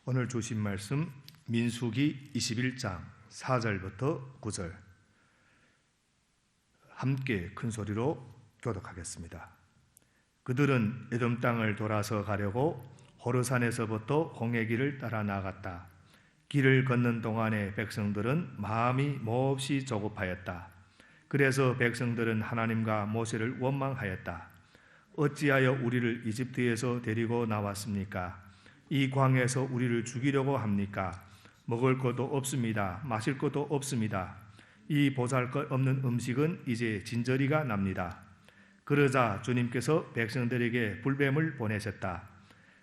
오늘 주신 말씀 민수기 21장 4절부터 9절 함께 큰 소리로 교독하겠습니다. 그들은 에돔 땅을 돌아서 가려고 호르산에서부터 홍해길을 따라 나갔다. 길을 걷는 동안에 백성들은 마음이 몹시 조급하였다. 그래서 백성들은 하나님과 모세를 원망하였다. 어찌하여 우리를 이집트에서 데리고 나왔습니까? 이 광야에서 우리를 죽이려고 합니까? 먹을 것도 없습니다. 마실 것도 없습니다. 이 보잘것없는 음식은 이제 진저리가 납니다. 그러자 주님께서 백성들에게 불뱀을 보내셨다.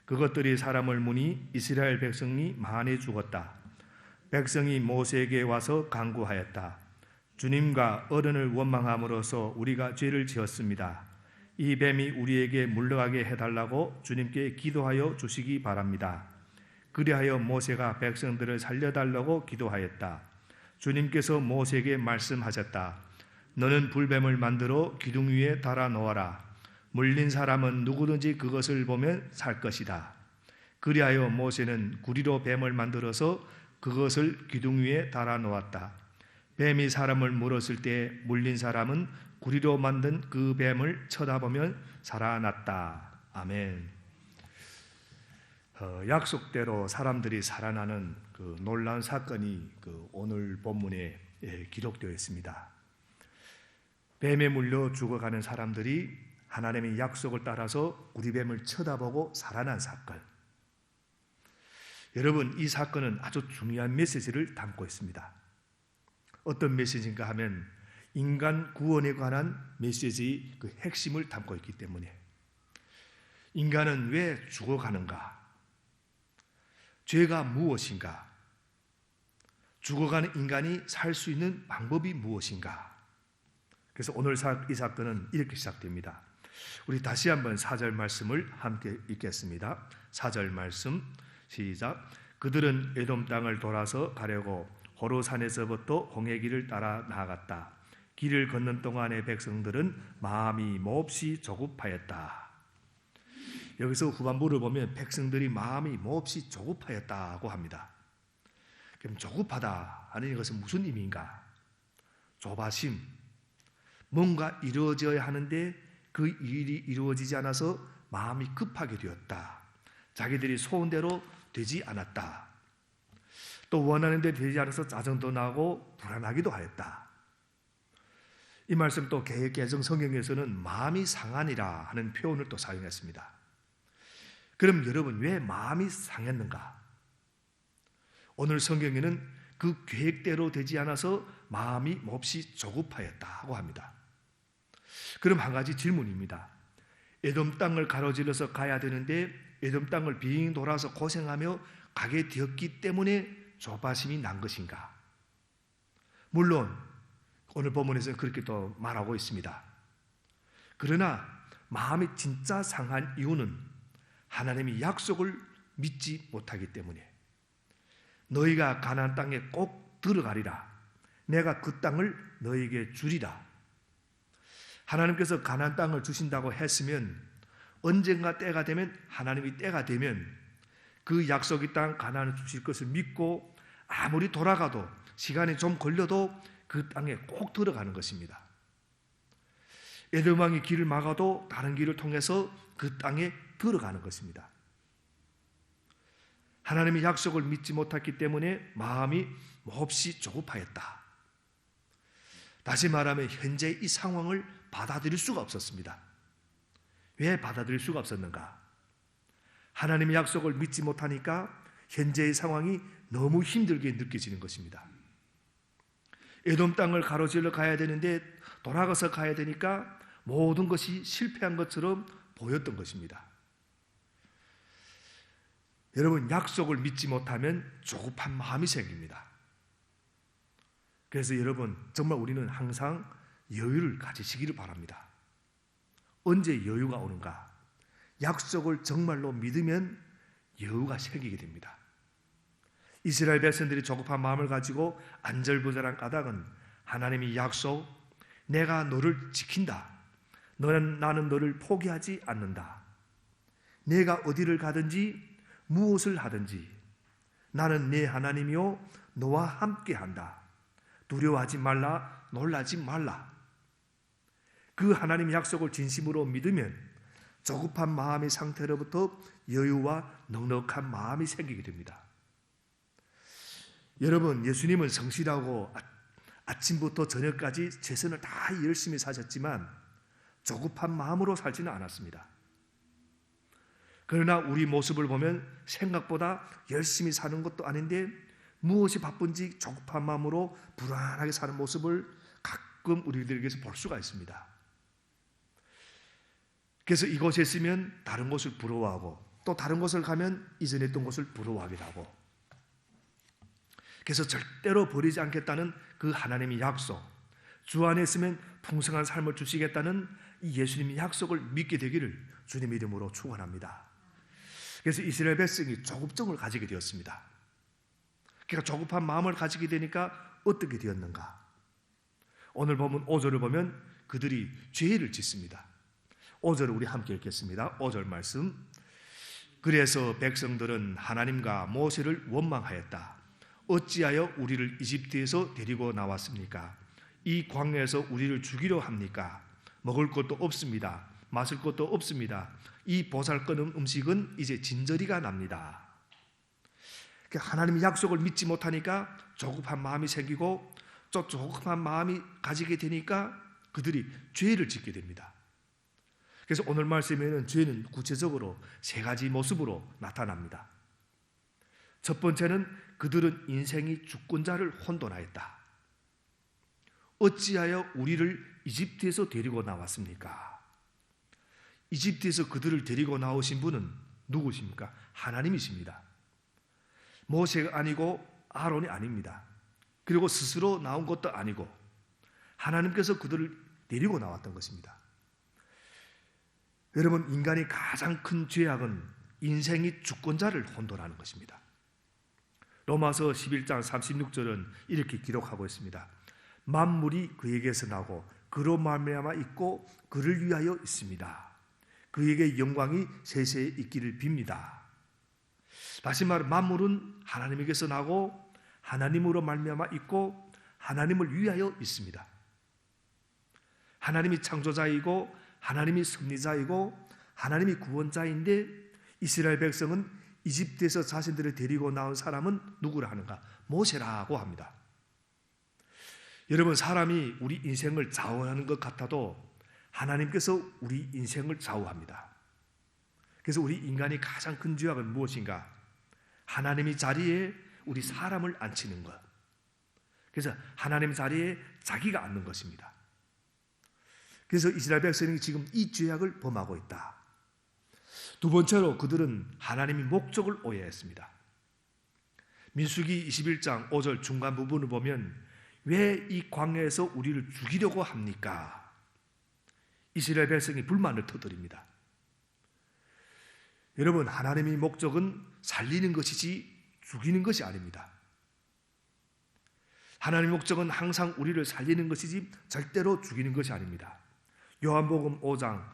그것들이 사람을 무니 이스라엘 백성이 많이 죽었다. 백성이 모세에게 와서 간구하였다. 주님과 어른을 원망함으로써 우리가 죄를 지었습니다. 이 뱀이 우리에게 물러가게 해달라고 주님께 기도하여 주시기 바랍니다. 그리하여 모세가 백성들을 살려달라고 기도하였다. 주님께서 모세에게 말씀하셨다. 너는 불뱀을 만들어 기둥 위에 달아 놓아라. 물린 사람은 누구든지 그것을 보면 살 것이다. 그리하여 모세는 구리로 뱀을 만들어서 그것을 기둥 위에 달아 놓았다. 뱀이 사람을 물었을 때 물린 사람은 구리로 만든 그 뱀을 쳐다보면 살아났다. 아멘. 약속대로 사람들이 살아나는 그 놀라운 사건이 오늘 본문에 기록되어 있습니다. 뱀에 물려 죽어가는 사람들이 하나님의 약속을 따라서 구리뱀을 쳐다보고 살아난 사건. 여러분, 이 사건은 아주 중요한 메시지를 담고 있습니다. 어떤 메시지인가 하면 인간 구원에 관한 메시지의 그 핵심을 담고 있기 때문에 인간은 왜 죽어가는가? 죄가 무엇인가? 죽어가는 인간이 살 수 있는 방법이 무엇인가? 그래서 오늘 이 사건은 이렇게 시작됩니다. 우리 다시 한번 4절 말씀을 함께 읽겠습니다. 4절 말씀 시작. 그들은 에돔 땅을 돌아서 가려고 호르산에서부터 홍해길을 따라 나아갔다. 길을 걷는 동안의 백성들은 마음이 몹시 조급하였다. 여기서 후반부를 보면 백성들이 마음이 몹시 조급하였다고 합니다. 그럼 조급하다 하는 것은 무슨 의미인가? 조바심, 뭔가 이루어져야 하는데 그 일이 이루어지지 않아서 마음이 급하게 되었다. 자기들이 소원대로 되지 않았다. 또 원하는 데 되지 않아서 짜증도 나고 불안하기도 하였다. 이 말씀 또 개정 성경에서는 마음이 상하니라 하는 표현을 또 사용했습니다. 그럼 여러분, 왜 마음이 상했는가? 오늘 성경에는 그 계획대로 되지 않아서 마음이 몹시 조급하였다고 합니다. 그럼 한 가지 질문입니다. 에돔 땅을 가로질러서 가야 되는데 에돔 땅을 빙 돌아서 고생하며 가게 되었기 때문에 조바심이 난 것인가? 물론 오늘 본문에서는 그렇게 또 말하고 있습니다. 그러나 마음이 진짜 상한 이유는 하나님의 약속을 믿지 못하기 때문에 너희가 가나안 땅에 꼭 들어가리라. 내가 그 땅을 너희에게 주리라. 하나님께서 가나안 땅을 주신다고 했으면 언젠가 때가 되면 하나님이 때가 되면 그 약속의 땅 가나안을 주실 것을 믿고 아무리 돌아가도 시간이 좀 걸려도 그 땅에 꼭 들어가는 것입니다. 에돔 왕이 길을 막아도 다른 길을 통해서 그 땅에 들어가는 것입니다. 하나님의 약속을 믿지 못했기 때문에 마음이 몹시 조급하였다. 다시 말하면 현재 이 상황을 받아들일 수가 없었습니다. 왜 받아들일 수가 없었는가? 하나님의 약속을 믿지 못하니까 현재의 상황이 너무 힘들게 느껴지는 것입니다. 에돔 땅을 가로질러 가야 되는데 돌아가서 가야 되니까 모든 것이 실패한 것처럼 보였던 것입니다. 여러분, 약속을 믿지 못하면 조급한 마음이 생깁니다. 그래서 여러분, 정말 우리는 항상 여유를 가지시기를 바랍니다. 언제 여유가 오는가? 약속을 정말로 믿으면 여유가 생기게 됩니다. 이스라엘 백성들이 조급한 마음을 가지고 안절부절한 까닭은 하나님의 약속, 내가 너를 지킨다. 나는 너를 포기하지 않는다. 내가 어디를 가든지 무엇을 하든지 나는 네 하나님이요 너와 함께한다. 두려워하지 말라, 놀라지 말라. 그 하나님의 약속을 진심으로 믿으면 조급한 마음의 상태로부터 여유와 넉넉한 마음이 생기게 됩니다. 여러분, 예수님은 성실하고 아침부터 저녁까지 최선을 다 열심히 사셨지만 조급한 마음으로 살지는 않았습니다. 그러나 우리 모습을 보면 생각보다 열심히 사는 것도 아닌데 무엇이 바쁜지 조급한 마음으로 불안하게 사는 모습을 가끔 우리들에게서 볼 수가 있습니다. 그래서 이곳에 있으면 다른 곳을 부러워하고 또 다른 곳을 가면 이전에 있던 곳을 부러워하기도 하고, 그래서 절대로 버리지 않겠다는 그 하나님의 약속, 주 안에 있으면 풍성한 삶을 주시겠다는 이 예수님의 약속을 믿게 되기를 주님의 이름으로 축원합니다. 그래서 이스라엘 백성이 조급증을 가지게 되었습니다. 그러니까 조급한 마음을 가지게 되니까 어떻게 되었는가? 오늘 보면 5절을 보면 그들이 죄를 짓습니다. 5절을 우리 함께 읽겠습니다. 5절 말씀. 그래서 백성들은 하나님과 모세를 원망하였다. 어찌하여 우리를 이집트에서 데리고 나왔습니까? 이 광야에서 우리를 죽이려 합니까? 먹을 것도 없습니다. 마실 것도 없습니다. 이 보살것없는 음식은 이제 진저리가 납니다. 하나님의 약속을 믿지 못하니까 조급한 마음이 생기고 또 조급한 마음이 가지게 되니까 그들이 죄를 짓게 됩니다. 그래서 오늘 말씀에는 죄는 구체적으로 세 가지 모습으로 나타납니다. 첫 번째는 그들은 인생의 주권자를 혼돈하였다. 어찌하여 우리를 이집트에서 데리고 나왔습니까? 이집트에서 그들을 데리고 나오신 분은 누구십니까? 하나님이십니다. 모세가 아니고 아론이 아닙니다. 그리고 스스로 나온 것도 아니고 하나님께서 그들을 데리고 나왔던 것입니다. 여러분, 인간이 가장 큰 죄악은 인생의 주권자를 혼돈하는 것입니다. 로마서 11장 36절은 이렇게 기록하고 있습니다. 만물이 그에게서 나고 그로 말미암아 있고 그를 위하여 있습니다. 그에게 영광이 세세에 있기를 빕니다. 다시 말해 만물은 하나님에게서 나고 하나님으로 말미암아 있고 하나님을 위하여 있습니다. 하나님이 창조자이고 하나님이 섭리자이고 하나님이 구원자인데 이스라엘 백성은 이집트에서 자신들을 데리고 나온 사람은 누구라 하는가? 모세라고 합니다. 여러분, 사람이 우리 인생을 좌우하는 것 같아도 하나님께서 우리 인생을 좌우합니다. 그래서 우리 인간이 가장 큰 죄악은 무엇인가? 하나님의 자리에 우리 사람을 앉히는 것. 그래서 하나님 자리에 자기가 앉는 것입니다. 그래서 이스라엘 백성이 지금 이 죄악을 범하고 있다. 두 번째로 그들은 하나님의 목적을 오해했습니다. 민수기 21장 5절 중간 부분을 보면 왜 이 광야에서 우리를 죽이려고 합니까? 이스라엘 백성이 불만을 터뜨립니다. 여러분, 하나님의 목적은 살리는 것이지 죽이는 것이 아닙니다. 하나님의 목적은 항상 우리를 살리는 것이지 절대로 죽이는 것이 아닙니다. 요한복음 5장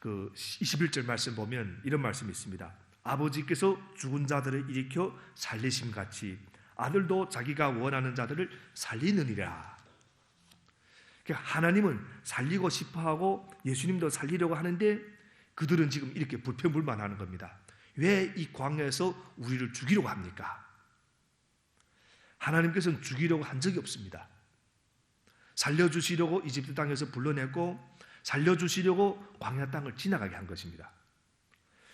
21절 말씀 보면 이런 말씀이 있습니다. 아버지께서 죽은 자들을 일으켜 살리심같이 아들도 자기가 원하는 자들을 살리느니라. 하나님은 살리고 싶어하고 예수님도 살리려고 하는데 그들은 지금 이렇게 불평불만하는 겁니다. 왜 이 광야에서 우리를 죽이려고 합니까? 하나님께서는 죽이려고 한 적이 없습니다. 살려주시려고 이집트 땅에서 불러냈고 살려주시려고 광야 땅을 지나가게 한 것입니다.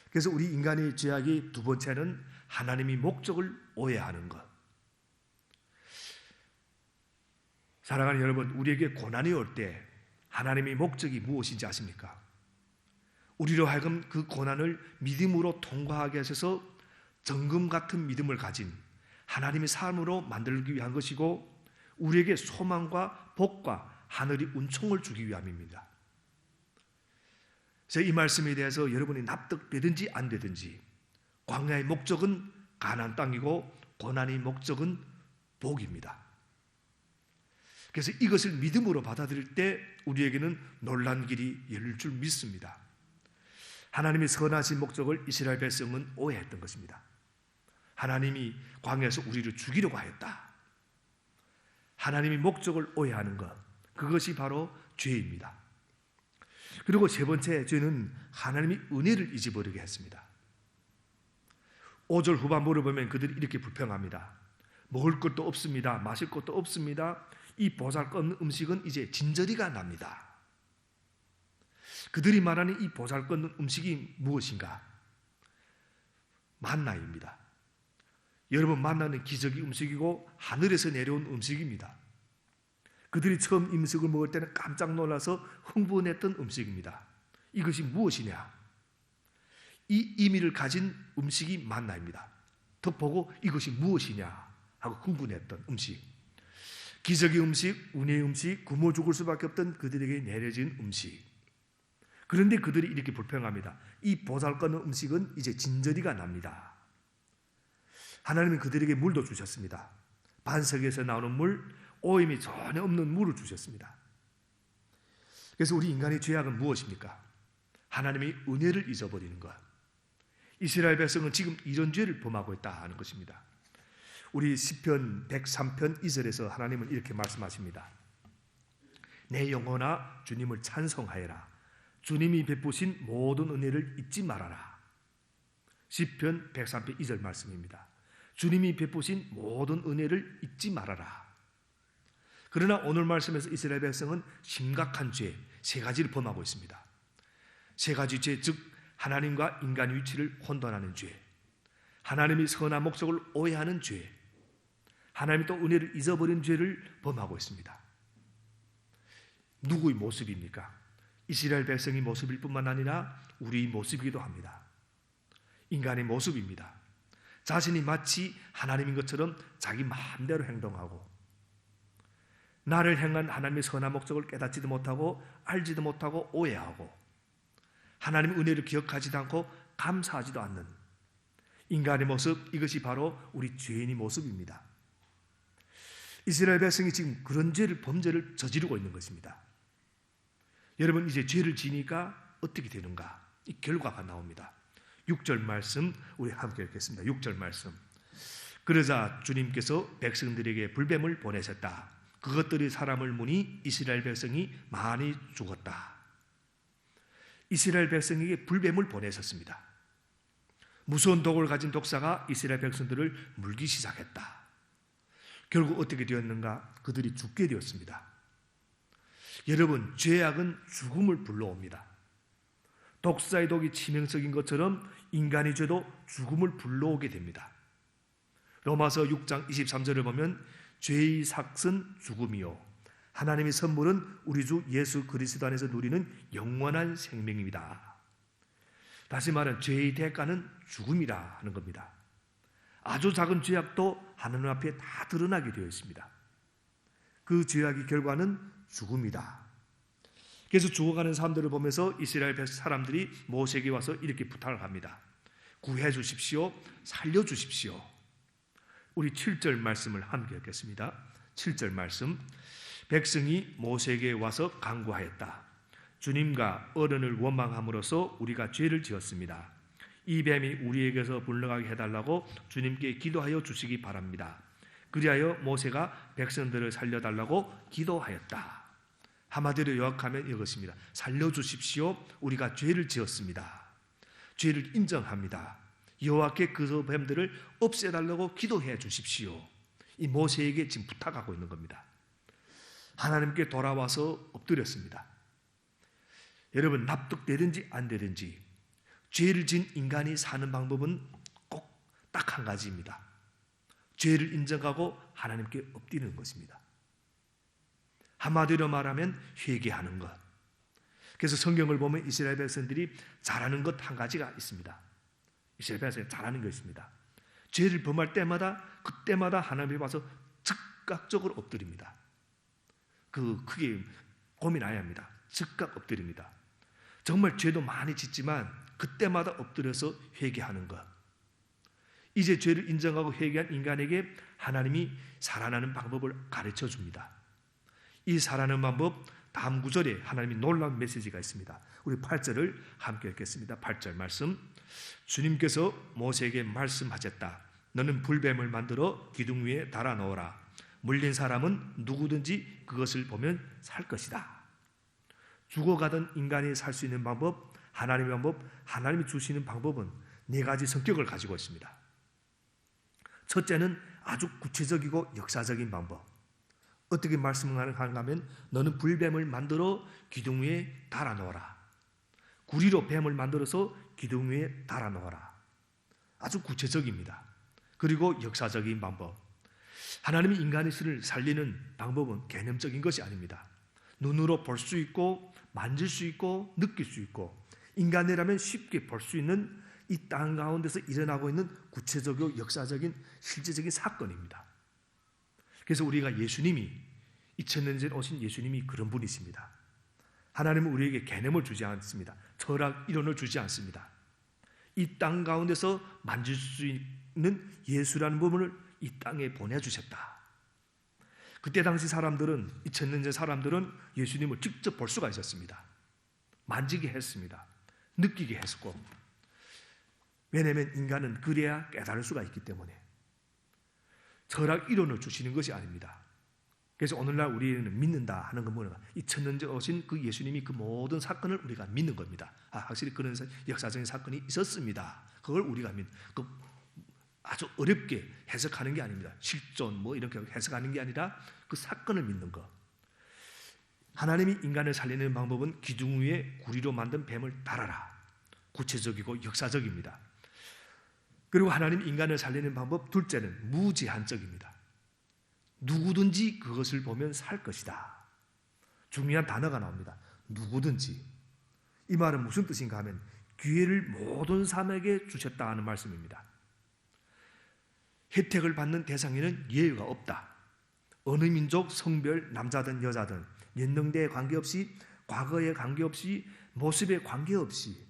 그래서 우리 인간의 죄악이 두 번째는 하나님의 목적을 오해하는 것. 사랑하는 여러분, 우리에게 고난이 올 때 하나님의 목적이 무엇인지 아십니까? 우리로 하여금 그 고난을 믿음으로 통과하게 하셔서 정금 같은 믿음을 가진 하나님의 삶으로 만들기 위한 것이고 우리에게 소망과 복과 하늘의 은총을 주기 위함입니다. 그래서 이 말씀에 대해서 여러분이 납득되든지 안 되든지 광야의 목적은 가나안 땅이고 고난의 목적은 복입니다. 그래서 이것을 믿음으로 받아들일 때 우리에게는 놀란 길이 열릴 줄 믿습니다. 하나님의 선하신 목적을 이스라엘 백성은 오해했던 것입니다. 하나님이 광야에서 우리를 죽이려고 하였다. 하나님의 목적을 오해하는 것, 그것이 바로 죄입니다. 그리고 세 번째 죄는 하나님의 은혜를 잊어버리게 했습니다. 5절 후반부를 보면 그들이 이렇게 불평합니다. 먹을 것도 없습니다. 마실 것도 없습니다. 이 보잘것없는 음식은 이제 진저리가 납니다. 그들이 말하는 이 보잘것없는 음식이 무엇인가? 만나입니다. 여러분, 만나는 기적의 음식이고 하늘에서 내려온 음식입니다. 그들이 처음 음식을 먹을 때는 깜짝 놀라서 흥분했던 음식입니다. 이것이 무엇이냐? 이 의미를 가진 음식이 만나입니다. 더 보고 이것이 무엇이냐 하고 흥분했던 음식. 기적의 음식, 은혜의 음식, 굶어 죽을 수밖에 없던 그들에게 내려진 음식. 그런데 그들이 이렇게 불평합니다. 이 보잘것없는 음식은 이제 진저리가 납니다. 하나님은 그들에게 물도 주셨습니다. 반석에서 나오는 물, 오염이 전혀 없는 물을 주셨습니다. 그래서 우리 인간의 죄악은 무엇입니까? 하나님의 은혜를 잊어버리는 것. 이스라엘 백성은 지금 이런 죄를 범하고 있다 하는 것입니다. 우리 시편 103편 2절에서 하나님은 이렇게 말씀하십니다. 내 영혼아 주님을 찬송하여라. 주님이 베푸신 모든 은혜를 잊지 말아라. 시편 103편 2절 말씀입니다. 주님이 베푸신 모든 은혜를 잊지 말아라. 그러나 오늘 말씀에서 이스라엘 백성은 심각한 죄 세 가지를 범하고 있습니다. 세 가지 죄, 즉 하나님과 인간의 위치를 혼돈하는 죄, 하나님의 선한 목적을 오해하는 죄, 하나님이 또 은혜를 잊어버린 죄를 범하고 있습니다. 누구의 모습입니까? 이스라엘 백성의 모습일 뿐만 아니라 우리의 모습이기도 합니다. 인간의 모습입니다. 자신이 마치 하나님인 것처럼 자기 마음대로 행동하고, 나를 향한 하나님의 선한 목적을 깨닫지도 못하고 알지도 못하고 오해하고, 하나님의 은혜를 기억하지도 않고 감사하지도 않는 인간의 모습, 이것이 바로 우리 죄인의 모습입니다. 이스라엘 백성이 지금 그런 범죄를 저지르고 있는 것입니다. 여러분, 이제 죄를 지니까 어떻게 되는가? 이 결과가 나옵니다. 6절 말씀 우리 함께 읽겠습니다. 6절 말씀. 그러자 주님께서 백성들에게 불뱀을 보내셨다. 그것들이 사람을 무니 이스라엘 백성이 많이 죽었다. 이스라엘 백성에게 불뱀을 보내셨습니다. 무서운 독을 가진 독사가 이스라엘 백성들을 물기 시작했다. 결국 어떻게 되었는가? 그들이 죽게 되었습니다. 여러분, 죄악은 죽음을 불러옵니다. 독사의 독이 치명적인 것처럼 인간의 죄도 죽음을 불러오게 됩니다. 로마서 6장 23절을 보면 죄의 삭은 죽음이요 하나님의 선물은 우리 주 예수 그리스도 안에서 누리는 영원한 생명입니다. 다시 말하면 죄의 대가는 죽음이라 하는 겁니다. 아주 작은 죄악도 하나님 앞에 다 드러나게 되어 있습니다. 그 죄악의 결과는 죽음이다. 그래서 죽어가는 사람들을 보면서 이스라엘 사람들이 모세에게 와서 이렇게 부탁을 합니다. 구해 주십시오. 살려 주십시오. 우리 7절 말씀을 함께 읽겠습니다. 7절 말씀. 백성이 모세에게 와서 간구하였다. 주님과 어른을 원망함으로써 우리가 죄를 지었습니다. 이 뱀이 우리에게서 물러가게 해달라고 주님께 기도하여 주시기 바랍니다. 그리하여 모세가 백성들을 살려달라고 기도하였다. 한마디로 요약하면 이것입니다. 살려주십시오. 우리가 죄를 지었습니다. 죄를 인정합니다. 여호와께 그 뱀들을 없애달라고 기도해 주십시오. 이 모세에게 지금 부탁하고 있는 겁니다. 하나님께 돌아와서 엎드렸습니다. 여러분, 납득되든지 안 되든지 죄를 진 인간이 사는 방법은 꼭 딱 한 가지입니다. 죄를 인정하고 하나님께 엎드리는 것입니다. 한마디로 말하면 회개하는 것. 그래서 성경을 보면 이스라엘 백성들이 잘하는 것 한 가지가 있습니다. 이스라엘 백성이 잘하는 게 있습니다. 죄를 범할 때마다 그때마다 하나님께 와서 즉각적으로 엎드립니다. 크게 고민 안 합니다. 즉각 엎드립니다. 정말 죄도 많이 짓지만 그때마다 엎드려서 회개하는 것. 이제 죄를 인정하고 회개한 인간에게 하나님이 살아나는 방법을 가르쳐 줍니다. 이 살아나는 방법, 다음 구절에 하나님이 놀라운 메시지가 있습니다. 우리 8절을 함께 읽겠습니다. 8절 말씀. 주님께서 모세에게 말씀하셨다. 너는 불뱀을 만들어 기둥 위에 달아 놓으라. 물린 사람은 누구든지 그것을 보면 살 것이다. 죽어가던 인간이 살 수 있는 방법, 하나님의 방법, 하나님이 주시는 방법은 네 가지 성격을 가지고 있습니다. 첫째는 아주 구체적이고 역사적인 방법. 어떻게 말씀하는가 하면 너는 불뱀을 만들어 기둥 위에 달아 놓아라. 구리로 뱀을 만들어서 기둥 위에 달아 놓아라. 아주 구체적입니다. 그리고 역사적인 방법. 하나님이 인간의 신을 살리는 방법은 개념적인 것이 아닙니다. 눈으로 볼 수 있고 만질 수 있고 느낄 수 있고 인간이라면 쉽게 볼 수 있는 이 땅 가운데서 일어나고 있는 구체적이고 역사적인 실제적인 사건입니다. 그래서 우리가 예수님이 2000년 전에 오신 예수님이 그런 분이십니다. 하나님은 우리에게 개념을 주지 않습니다. 철학 이론을 주지 않습니다. 이 땅 가운데서 만질 수 있는 예수라는 부분을 이 땅에 보내주셨다. 그때 당시 사람들은 2000년 전 사람들은 예수님을 직접 볼 수가 있었습니다. 만지게 했습니다. 느끼게 했었고 왜냐하면 인간은 그래야 깨달을 수가 있기 때문에 철학 이론을 주시는 것이 아닙니다. 그래서 오늘날 우리는 믿는다 하는 건 뭐냐? 2000년 전 오신 그 예수님이 그 모든 사건을 우리가 믿는 겁니다. 확실히 그런 역사적인 사건이 있었습니다. 그걸 우리가 아주 어렵게 해석하는 게 아닙니다. 실존 뭐 이렇게 해석하는 게 아니라 그 사건을 믿는 것. 하나님이 인간을 살리는 방법은 기둥 위에 구리로 만든 뱀을 달아라. 구체적이고 역사적입니다. 그리고 하나님 인간을 살리는 방법 둘째는 무제한적입니다. 누구든지 그것을 보면 살 것이다. 중요한 단어가 나옵니다. 누구든지. 이 말은 무슨 뜻인가 하면 기회를 모든 사람에게 주셨다 하는 말씀입니다. 혜택을 받는 대상에는 예외가 없다. 어느 민족, 성별, 남자든 여자든 연령대에 관계없이 과거에 관계없이 모습에 관계없이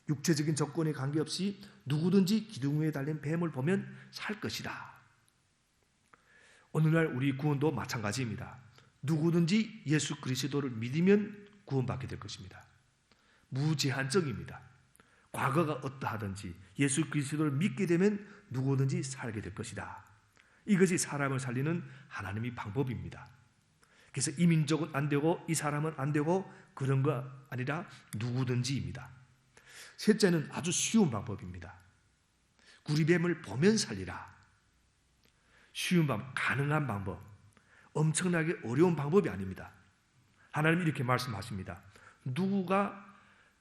육체적인 조건에 관계없이 누구든지 기둥 위에 달린 뱀을 보면 살 것이다. 오늘날 우리 구원도 마찬가지입니다. 누구든지 예수 그리스도를 믿으면 구원받게 될 것입니다. 무제한적입니다. 과거가 어떠하든지 예수 그리스도를 믿게 되면 누구든지 살게 될 것이다. 이것이 사람을 살리는 하나님의 방법입니다. 그래서 이 민족은 안 되고 이 사람은 안 되고 그런 거 아니라 누구든지입니다. 셋째는 아주 쉬운 방법입니다. 구리뱀을 보면 살리라. 쉬운 방법, 가능한 방법, 엄청나게 어려운 방법이 아닙니다. 하나님이 이렇게 말씀하십니다. 누구가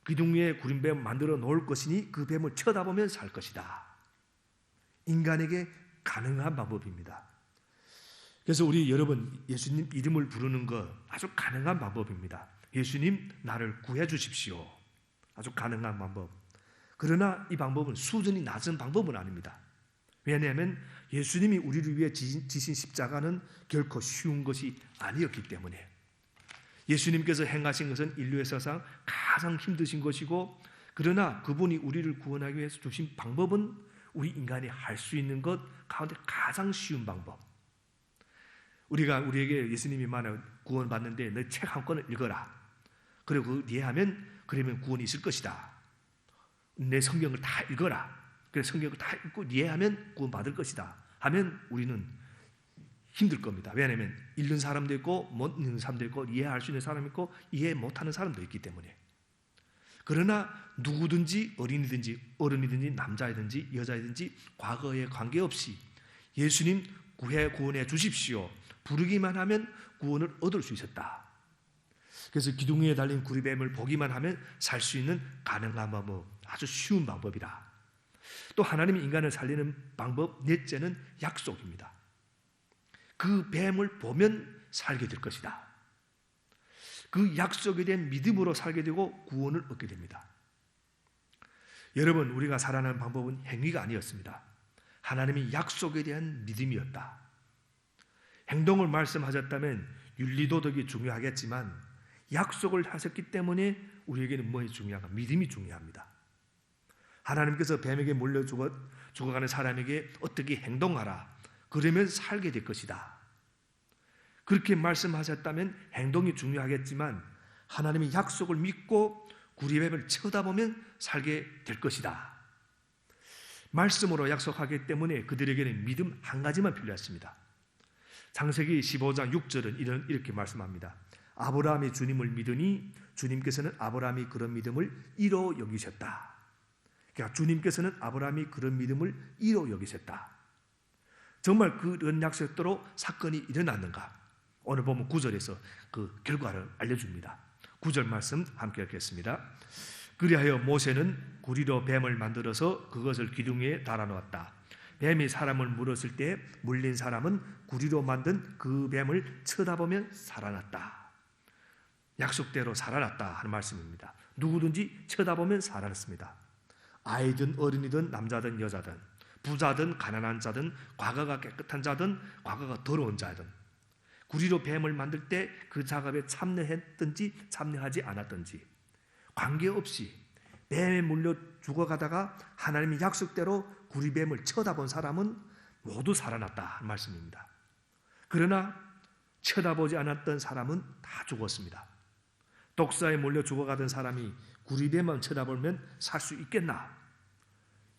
기둥 위에 구린뱀 만들어 놓을 것이니 그 뱀을 쳐다보면 살 것이다. 인간에게 가능한 방법입니다. 그래서 우리 여러분 예수님 이름을 부르는 것 아주 가능한 방법입니다. 예수님 나를 구해 주십시오. 아주 가능한 방법. 그러나 이 방법은 수준이 낮은 방법은 아닙니다. 왜냐하면 예수님이 우리를 위해 지신 십자가는 결코 쉬운 것이 아니었기 때문에 예수님께서 행하신 것은 인류의 사상 가장 힘드신 것이고 그러나 그분이 우리를 구원하기 위해서 주신 방법은 우리 인간이 할 수 있는 것 가운데 가장 쉬운 방법. 우리에게 예수님이 말하는 구원받는데 너 책 한 권을 읽어라. 그리고 이해하면 그러면 구원이 있을 것이다. 내 성경을 다 읽어라. 그래서 성경을 다 읽고 이해하면 구원받을 것이다. 하면 우리는 힘들 겁니다. 왜냐하면 읽는 사람도 있고 못 읽는 사람도 있고 이해할 수 있는 사람도 있고 이해 못하는 사람도 있기 때문에. 그러나 누구든지 어린이든지 어른이든지 남자이든지 여자이든지 과거에 관계없이 예수님 구원해 주십시오. 부르기만 하면 구원을 얻을 수 있었다. 그래서 기둥 위에 달린 구리뱀을 보기만 하면 살 수 있는 가능한 방법, 아주 쉬운 방법이다. 또 하나님이 인간을 살리는 방법 넷째는 약속입니다. 그 뱀을 보면 살게 될 것이다. 그 약속에 대한 믿음으로 살게 되고 구원을 얻게 됩니다. 여러분, 우리가 살아가는 방법은 행위가 아니었습니다. 하나님의 약속에 대한 믿음이었다. 행동을 말씀하셨다면 윤리도덕이 중요하겠지만 약속을 하셨기 때문에 우리에게는 뭐가 중요한가? 믿음이 중요합니다. 하나님께서 뱀에게 몰려 죽어가는 사람에게 어떻게 행동하라. 그러면 살게 될 것이다. 그렇게 말씀하셨다면 행동이 중요하겠지만 하나님의 약속을 믿고 구리뱀을 쳐다보면 살게 될 것이다. 말씀으로 약속하기 때문에 그들에게는 믿음 한 가지만 필요했습니다. 창세기 15장 6절은 이렇게 말씀합니다. 아브라함이 주님을 믿으니 주님께서는 아브라함이 그런 믿음을 이로 여기셨다. 그러니까 주님께서는 아브라함이 그런 믿음을 이로 여기셨다. 정말 그런 약속대로 사건이 일어났는가? 오늘 보면 9절에서 그 결과를 알려줍니다. 9절 말씀 함께 읽겠습니다. 그리하여 모세는 구리로 뱀을 만들어서 그것을 기둥에 달아놓았다. 뱀이 사람을 물었을 때 물린 사람은 구리로 만든 그 뱀을 쳐다보면 살아났다. 약속대로 살아났다 하는 말씀입니다. 누구든지 쳐다보면 살아났습니다. 아이든 어린이든 남자든 여자든 부자든 가난한 자든 과거가 깨끗한 자든 과거가 더러운 자든 구리로 뱀을 만들 때 그 작업에 참여했든지 참여하지 않았든지 관계없이 뱀에 물려 죽어가다가 하나님의 약속대로 구리뱀을 쳐다본 사람은 모두 살아났다 하는 말씀입니다. 그러나 쳐다보지 않았던 사람은 다 죽었습니다. 독사에 몰려 죽어가던 사람이 구리뱀만 쳐다보면 살 수 있겠나?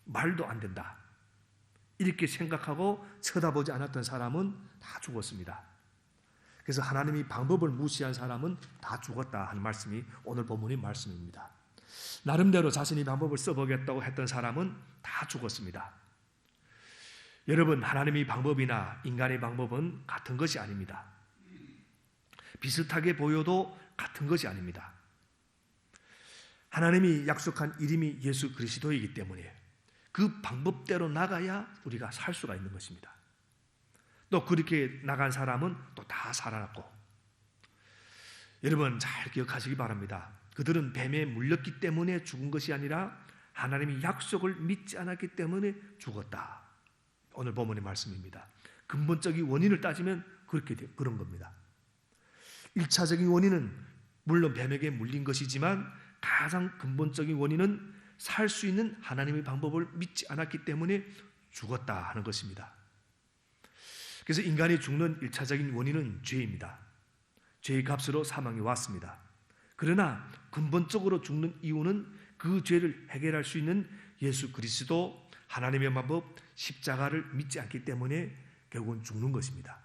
말도 안 된다. 이렇게 생각하고 쳐다보지 않았던 사람은 다 죽었습니다. 그래서 하나님이 방법을 무시한 사람은 다 죽었다 하는 말씀이 오늘 본문의 말씀입니다. 나름대로 자신이 방법을 써보겠다고 했던 사람은 다 죽었습니다. 여러분, 하나님의 방법이나 인간의 방법은 같은 것이 아닙니다. 비슷하게 보여도 같은 것이 아닙니다. 하나님이 약속한 이름이 예수 그리스도이기 때문에 그 방법대로 나가야 우리가 살 수가 있는 것입니다. 또 그렇게 나간 사람은 또 다 살아났고, 여러분 잘 기억하시기 바랍니다. 그들은 뱀에 물렸기 때문에 죽은 것이 아니라 하나님의 약속을 믿지 않았기 때문에 죽었다. 오늘 본문의 말씀입니다. 근본적인 원인을 따지면 그런 겁니다. 1차적인 원인은 물론 뱀에게 물린 것이지만 가장 근본적인 원인은 살 수 있는 하나님의 방법을 믿지 않았기 때문에 죽었다 하는 것입니다. 그래서 인간이 죽는 1차적인 원인은 죄입니다. 죄의 값으로 사망이 왔습니다. 그러나 근본적으로 죽는 이유는 그 죄를 해결할 수 있는 예수 그리스도 하나님의 방법 십자가를 믿지 않기 때문에 결국은 죽는 것입니다.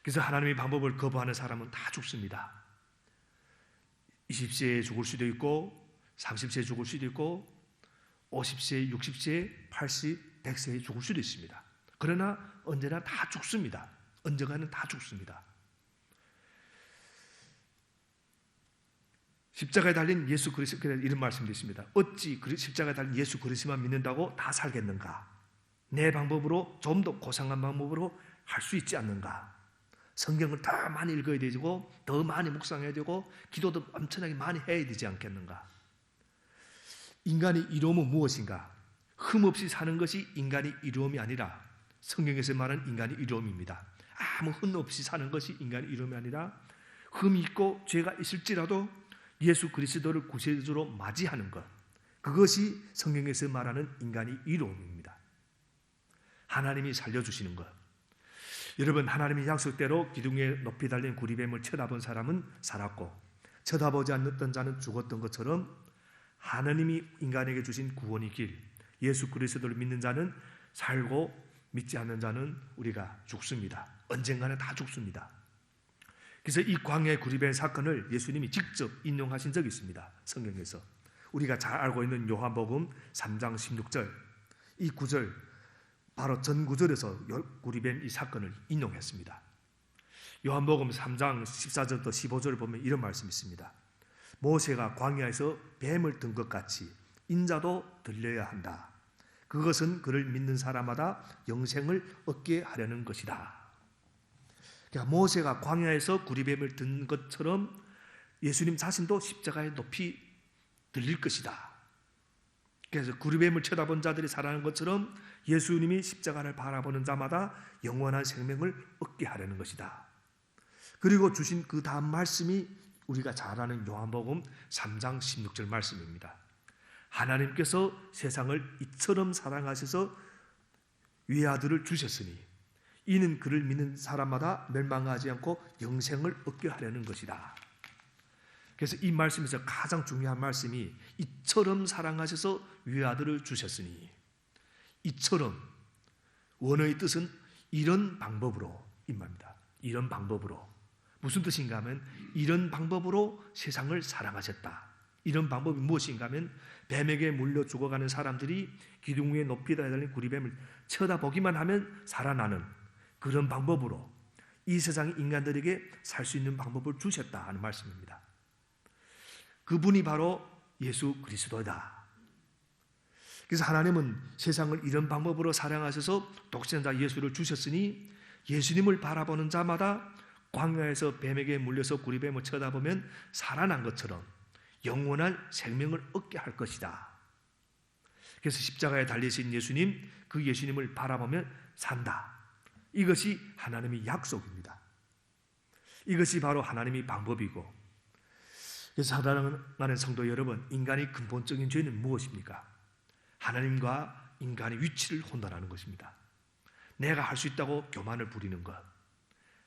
그래서 하나님의 방법을 거부하는 사람은 다 죽습니다. 20세에 죽을 수도 있고 30세에 죽을 수도 있고 50세, 60세, 80, 100세에 죽을 수도 있습니다. 그러나 언제나 다 죽습니다. 언젠가는 다 죽습니다. 십자가에 달린 예수 그리스도, 이런 말씀도 있습니다. 어찌 십자가에 달린 예수 그리스도만 믿는다고 다 살겠는가? 내 방법으로 좀 더 고상한 방법으로 할 수 있지 않는가? 성경을 더 많이 읽어야 되고 더 많이 묵상해야 되고 기도도 엄청나게 많이 해야 되지 않겠는가? 인간의 이로움은 무엇인가? 흠없이 사는 것이 인간의 이로움이 아니라 성경에서 말하는 인간의 이로움입니다. 아무 흠 없이 사는 것이 인간의 이로움이 아니라 흠이 있고 죄가 있을지라도 예수 그리스도를 구세주로 맞이하는 것, 그것이 성경에서 말하는 인간의 이로움입니다. 하나님이 살려주시는 것. 여러분, 하나님의 약속대로 기둥에 높이 달린 구리뱀을 쳐다본 사람은 살았고 쳐다보지 않았던 자는 죽었던 것처럼 하나님이 인간에게 주신 구원의 길, 예수 그리스도를 믿는 자는 살고 믿지 않는 자는 우리가 죽습니다. 언젠가는 다 죽습니다. 그래서 이 광야의 구리뱀 사건을 예수님이 직접 인용하신 적이 있습니다. 성경에서. 우리가 잘 알고 있는 요한복음 3장 16절, 이 구절, 바로 전 구절에서 구리뱀 이 사건을 인용했습니다. 요한복음 3장 14절부터 15절을 보면 이런 말씀이 있습니다. 모세가 광야에서 뱀을 든 것 같이 인자도 들려야 한다. 그것은 그를 믿는 사람마다 영생을 얻게 하려는 것이다. 그러니까 모세가 광야에서 구리뱀을 든 것처럼 예수님 자신도 십자가에 높이 들릴 것이다. 그래서 구리뱀을 쳐다본 자들이 살아나는 것처럼 예수님이 십자가를 바라보는 자마다 영원한 생명을 얻게 하려는 것이다. 그리고 주신 그 다음 말씀이 우리가 잘 아는 요한복음 3장 16절 말씀입니다. 하나님께서 세상을 이처럼 사랑하셔서 외아들을 주셨으니 이는 그를 믿는 사람마다 멸망하지 않고 영생을 얻게 하려는 것이다. 그래서 이 말씀에서 가장 중요한 말씀이 이처럼 사랑하셔서 외아들을 주셨으니, 이처럼 원어의 뜻은 이런 방법으로 임합니다. 이런 방법으로. 무슨 뜻인가 하면 이런 방법으로 세상을 사랑하셨다. 이런 방법이 무엇인가 하면 뱀에게 물려 죽어가는 사람들이 기둥 위에 높이 달린 구리뱀을 쳐다보기만 하면 살아나는 그런 방법으로 이 세상의 인간들에게 살 수 있는 방법을 주셨다 하는 말씀입니다. 그분이 바로 예수 그리스도다. 그래서 하나님은 세상을 이런 방법으로 사랑하셔서 독생자 예수를 주셨으니 예수님을 바라보는 자마다 광야에서 뱀에게 물려서 구리뱀을 쳐다보면 살아난 것처럼 영원한 생명을 얻게 할 것이다. 그래서 십자가에 달리신 예수님, 그 예수님을 바라보면 산다. 이것이 하나님의 약속입니다. 이것이 바로 하나님의 방법이고, 그래서 사랑하는 성도 여러분, 인간의 근본적인 죄는 무엇입니까? 하나님과 인간의 위치를 혼돈하는 것입니다. 내가 할 수 있다고 교만을 부리는 것,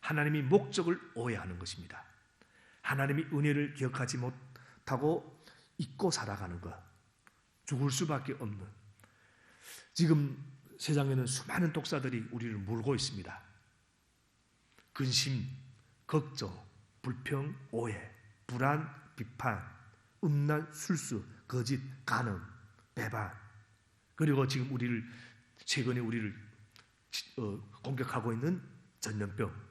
하나님의 목적을 오해하는 것입니다. 하나님의 은혜를 기억하지 못하고 잊고 살아가는 것, 죽을 수밖에 없는, 지금 세상에는 수많은 독사들이 우리를 물고 있습니다. 근심, 걱정, 불평, 오해, 불안, 비판, 음란, 술수, 거짓, 간음, 배반, 그리고 지금 최근에 우리를 공격하고 있는 전염병,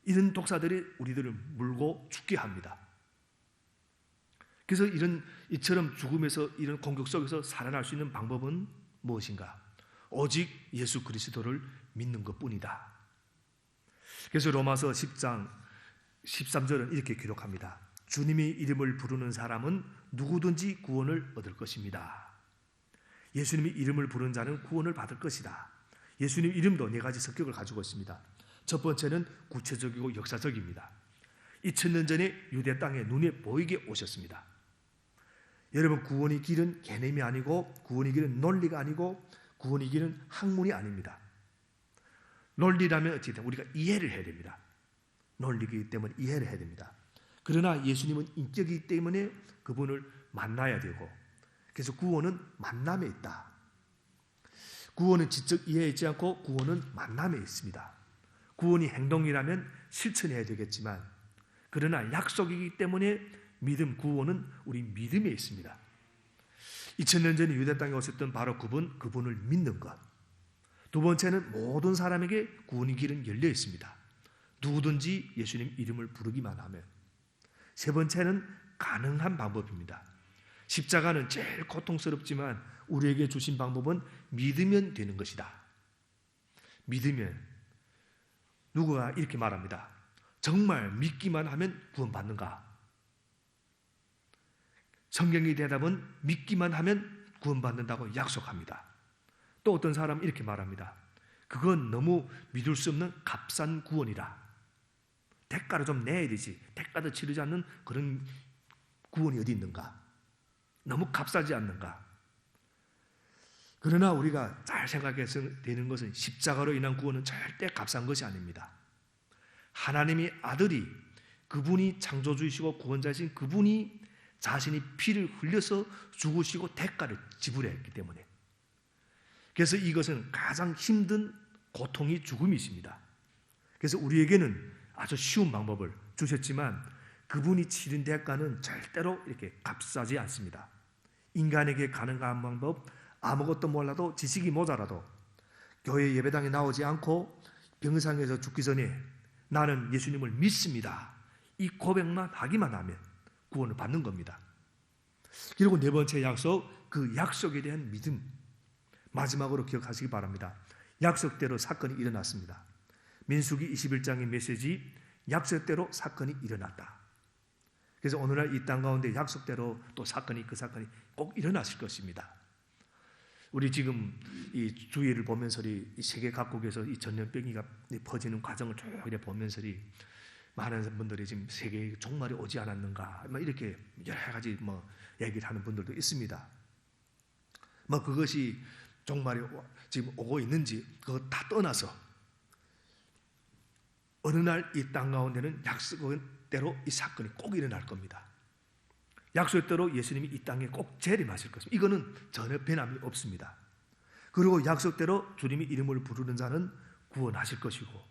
이런 독사들이 우리들을 물고 죽게 합니다. 그래서 이처럼 죽음에서 이런 공격 속에서 살아날 수 있는 방법은 무엇인가? 오직 예수 그리스도를 믿는 것뿐이다. 그래서 로마서 10장 13절은 이렇게 기록합니다. 주님의 이름을 부르는 사람은 누구든지 구원을 얻을 것입니다. 예수님의 이름을 부르는 자는 구원을 받을 것이다. 예수님 이름도 네 가지 성격을 가지고 있습니다. 첫 번째는 구체적이고 역사적입니다. 2000년 전에 유대 땅에 눈에 보이게 오셨습니다. 여러분, 구원의 길은 개념이 아니고, 구원의 길은 논리가 아니고, 구원의 길은 학문이 아닙니다. 논리라면 어쨌든 우리가 이해를 해야 됩니다. 논리이기 때문에 이해를 해야 됩니다. 그러나 예수님은 인격이기 때문에 그분을 만나야 되고, 그래서 구원은 만남에 있다. 구원은 지적 이해에 있지 않고 구원은 만남에 있습니다. 구원이 행동이라면 실천해야 되겠지만, 그러나 약속이기 때문에 믿음, 구원은 우리 믿음에 있습니다. 2000년 전에 유대 땅에 오셨던 바로 그분을 믿는 것. 두 번째는 모든 사람에게 구원의 길은 열려 있습니다. 누구든지 예수님 이름을 부르기만 하면. 세 번째는 가능한 방법입니다. 십자가는 제일 고통스럽지만 우리에게 주신 방법은 믿으면 되는 것이다. 믿으면. 누구가 이렇게 말합니다. 정말 믿기만 하면 구원받는가? 성경의 대답은 믿기만 하면 구원받는다고 약속합니다. 또 어떤 사람은 이렇게 말합니다. 그건 너무 믿을 수 없는 값싼 구원이라. 대가를 좀 내야 되지. 대가도 치르지 않는 그런 구원이 어디 있는가? 너무 값싸지 않는가? 그러나 우리가 잘 생각해서 되는 것은 십자가로 인한 구원은 절대 값싼 것이 아닙니다. 하나님의 아들이, 그분이 창조주이시고 구원자이신 그분이 자신이 피를 흘려서 죽으시고 대가를 지불했기 때문에. 그래서 이것은 가장 힘든 고통이 죽음이십니다. 그래서 우리에게는 아주 쉬운 방법을 주셨지만 그분이 치른 대가는 절대로 이렇게 값싸지 않습니다. 인간에게 가능한 방법, 아무것도 몰라도 지식이 모자라도 교회 예배당에 나오지 않고 병상에서 죽기 전에 나는 예수님을 믿습니다. 이 고백만 하기만 하면 구원을 받는 겁니다. 그리고 네 번째 약속, 그 약속에 대한 믿음. 마지막으로 기억하시기 바랍니다. 약속대로 사건이 일어났습니다. 민수기 21장의 메시지, 약속대로 사건이 일어났다. 그래서 오늘날 이 땅 가운데 약속대로 또 그 사건이 꼭 일어났을 것입니다. 우리 지금 이 주위를 보면서 이 세계 각국에서 이 전염병이 퍼지는 과정을 쭉 보면서 많은 분들이 지금 세계에 종말이 오지 않았는가, 이렇게 여러 가지 얘기를 하는 분들도 있습니다. 그것이 종말이 지금 오고 있는지 그거 다 떠나서 어느 날 이 땅 가운데는 약속대로 이 사건이 꼭 일어날 겁니다. 약속대로 예수님이 이 땅에 꼭 재림하실 것입니다. 이거는 전혀 변함이 없습니다. 그리고 약속대로 주님의 이름을 부르는 자는 구원하실 것이고,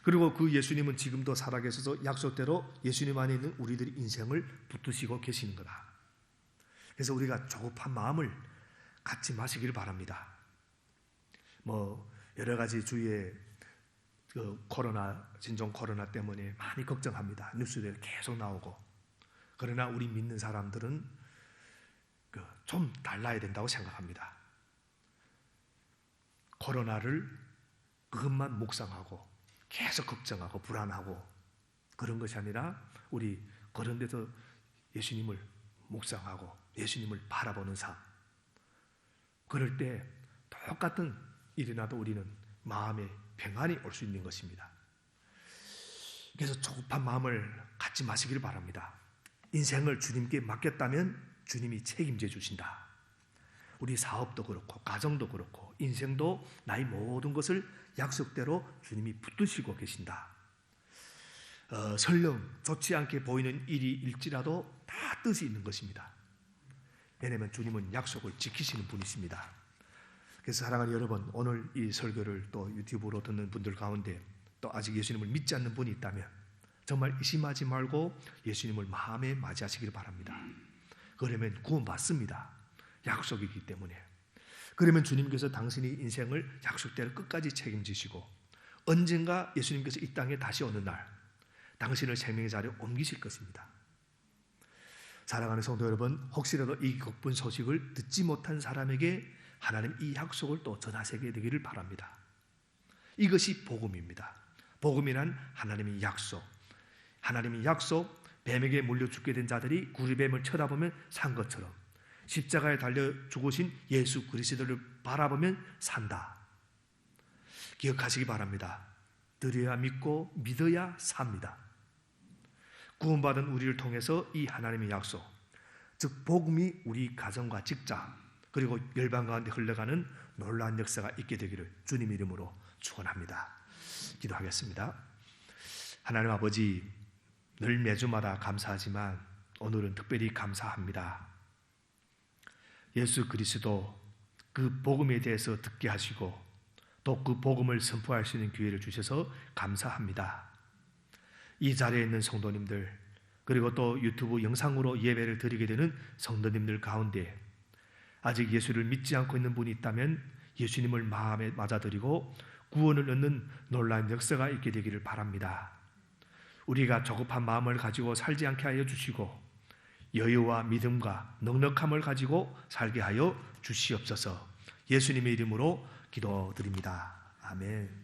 그리고 그 예수님은 지금도 살아계셔서 약속대로 예수님 안에 있는 우리들의 인생을 붙드시고 계시는 거다. 그래서 우리가 조급한 마음을 갖지 마시길 바랍니다. 여러 가지 주위에 진종 코로나 때문에 많이 걱정합니다. 뉴스들 계속 나오고. 그러나 우리 믿는 사람들은 좀 달라야 된다고 생각합니다. 코로나를 그것만 묵상하고 계속 걱정하고 불안하고 그런 것이 아니라 우리 그런 데서 예수님을 묵상하고 예수님을 바라보는 삶, 그럴 때 똑같은 일이 나도 우리는 마음에 평안이 올 수 있는 것입니다. 그래서 조급한 마음을 갖지 마시길 바랍니다. 인생을 주님께 맡겼다면 주님이 책임져 주신다. 우리 사업도 그렇고 가정도 그렇고 인생도 나의 모든 것을 약속대로 주님이 붙드시고 계신다. 설령 좋지 않게 보이는 일일지라도 다 뜻이 있는 것입니다. 왜냐하면 주님은 약속을 지키시는 분이십니다. 그래서 사랑하는 여러분, 오늘 이 설교를 또 유튜브로 듣는 분들 가운데 또 아직 예수님을 믿지 않는 분이 있다면 정말 의심하지 말고 예수님을 마음에 맞이하시길 바랍니다. 그러면 구원받습니다. 약속이기 때문에. 그러면 주님께서 당신의 인생을 약속대로 끝까지 책임지시고 언젠가 예수님께서 이 땅에 다시 오는 날 당신을 생명의 자리에 옮기실 것입니다. 사랑하는 성도 여러분, 혹시라도 이 기쁜 소식을 듣지 못한 사람에게 하나님 이 약속을 또 전하시게 되기를 바랍니다. 이것이 복음입니다. 복음이란 하나님의 약속. 하나님의 약속, 뱀에게 물려 죽게 된 자들이 구리뱀을 쳐다보면 산 것처럼 십자가에 달려 죽으신 예수 그리스도를 바라보면 산다. 기억하시기 바랍니다. 들어야 믿고 믿어야 삽니다. 구원받은 우리를 통해서 이 하나님의 약속, 즉 복음이 우리 가정과 직장 그리고 열방 가운데 흘러가는 놀라운 역사가 있게 되기를 주님 이름으로 축원합니다. 기도하겠습니다. 하나님 아버지, 늘 매주마다 감사하지만 오늘은 특별히 감사합니다. 예수 그리스도 그 복음에 대해서 듣게 하시고 또 그 복음을 선포할 수 있는 기회를 주셔서 감사합니다. 이 자리에 있는 성도님들 그리고 또 유튜브 영상으로 예배를 드리게 되는 성도님들 가운데 아직 예수를 믿지 않고 있는 분이 있다면 예수님을 마음에 맞아들이고 구원을 얻는 놀라운 역사가 있게 되기를 바랍니다. 우리가 조급한 마음을 가지고 살지 않게 하여 주시고 여유와 믿음과 넉넉함을 가지고 살게 하여 주시옵소서. 예수님의 이름으로 기도드립니다. 아멘.